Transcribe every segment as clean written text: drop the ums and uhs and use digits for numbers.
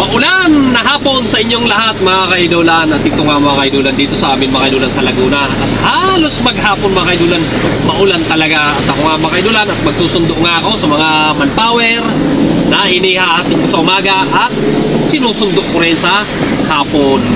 Maulan na hapon sa inyong lahat mga kaidolan. At ito nga mga kaidolan dito sa amin mga kaidolan sa Laguna. At halos maghapon mga kaidolan, maulan talaga. At ako nga mga kaidolan at magsusundo nga ako sa mga manpower na inihahatid ko sa umaga at sinusundo ko rin sa hapon.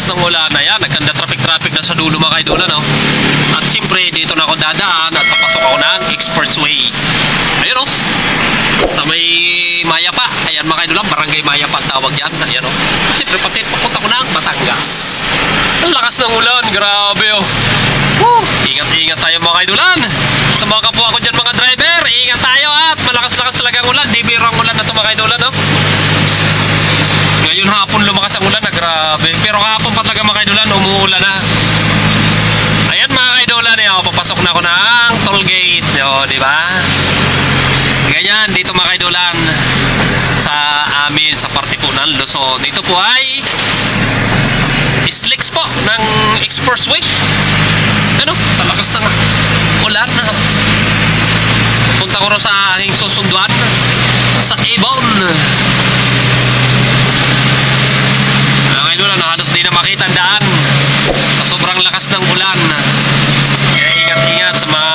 Ng ulan na yan, nagkanda traffic na sa dulo mga kaidolan, no? At siyempre dito na ako dadaan at papasok ako ng expressway. Ayun, no? Sa may Mayapa, ayan mga kaidolan, barangay Mayapa ang tawag yan. Ayan, no? Siyempre pati papunta ko ng Batangas. Ang lakas ng ulan, grabe, oh. Ingat-ingat tayo mga kaidolan. Sa mga kapwa ko dyan mga driver, ingat tayo at malakas-lakas talaga ang ulan. Di biro ang ulan na ito mga kaidolan, no? Ngayon hapon lumakas ang ulan na grabe. Pero kahapon pa talaga mga kaidolan, umuulan na. Ayan mga kaidolan, papasok na ako ng toll gate. O, di ba? Ganyan, dito mga kaidolan sa amin, sa parte po ng Luzon. Ito po ay slicks po ng expressway. Ano? Sa lakas ng ulan. Punta ko rin sa aking susunduan sa Ibon. Halos di na makita ang daan sa sobrang lakas ng ulan. Kaya ingat-ingat sa mga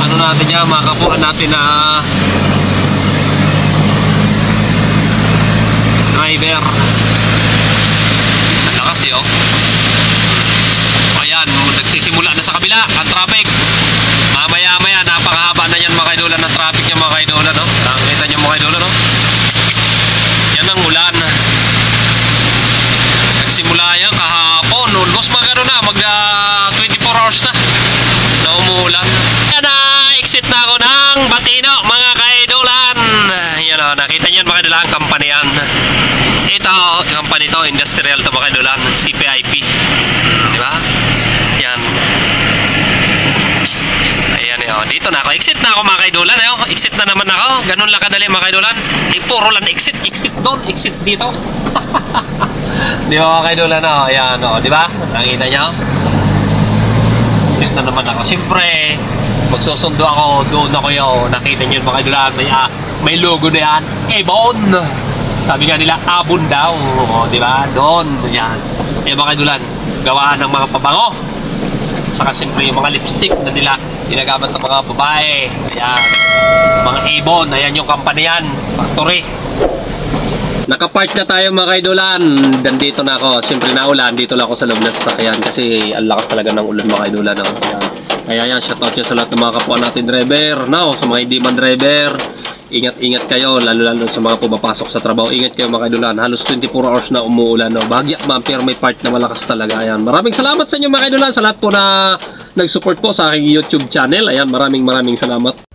ano natin yan, mga kapuan natin na driver. Ang lakas yun. Ayan, nagsisimula na sa kabila ang traffic. Mamaya-maya napakahaba na yan mga kaidolan ng traffic yan mga kaidolan, no? Nakakita nyo mga kaidolan, no? Yan ang ulan. Simula yan kahapon, almost magano na, mag 24 hours na umuulan. Yan na, exit na ako ng Batino mga kaidolan. Yan o, nakita nyo mga kaidolan, company yan. Ito, company to, industrial to mga kaidolan, CPIP. Diba? Yan. Ayan o, dito na ako, exit na ako mga kaidolan. Exit na naman ako, ganun lang kadali mga kaidolan. Puro lang exit doon, exit dito. Di ba mga kaidolan, no? Ayan, no? Di ba? Nakita nyo? Exit na naman ako. Siyempre, magsusundo ako, doon ako yun. Nakita nyo mga kaidolan, may logo na yan. Ibon! Sabi nga nila, abon daw. Di ba? Doon, yan. Ayan mga kaidolan, gawa ng mga pabango. Saka siyempre yung mga lipstick na nila ginagamit ng mga babae. Ayan. Mga ibon. Ayan yung company yan. Factory. Nakapark na tayo mga kaidolan. Nandito na ako. Siyempre naulan. Dito lang ako sa loob ng sasakyan. Kasi ang lakas talaga ng ulan mga kaidolan. Kaya yan. Shoutout yan sa lahat ng mga kapwa natin driver. Now, sa mga hindi man driver, ingat-ingat kayo. Lalo-lalo sa mga pumapasok sa trabaho. Ingat kayo mga kaidolan. Halos 24 hours na umuulan. No? Bahagya man. Pero may part na malakas talaga. Ayan. Maraming salamat sa inyo mga kaidolan. Sa lahat po na nag-support po sa aking YouTube channel. Ayan. Maraming salamat.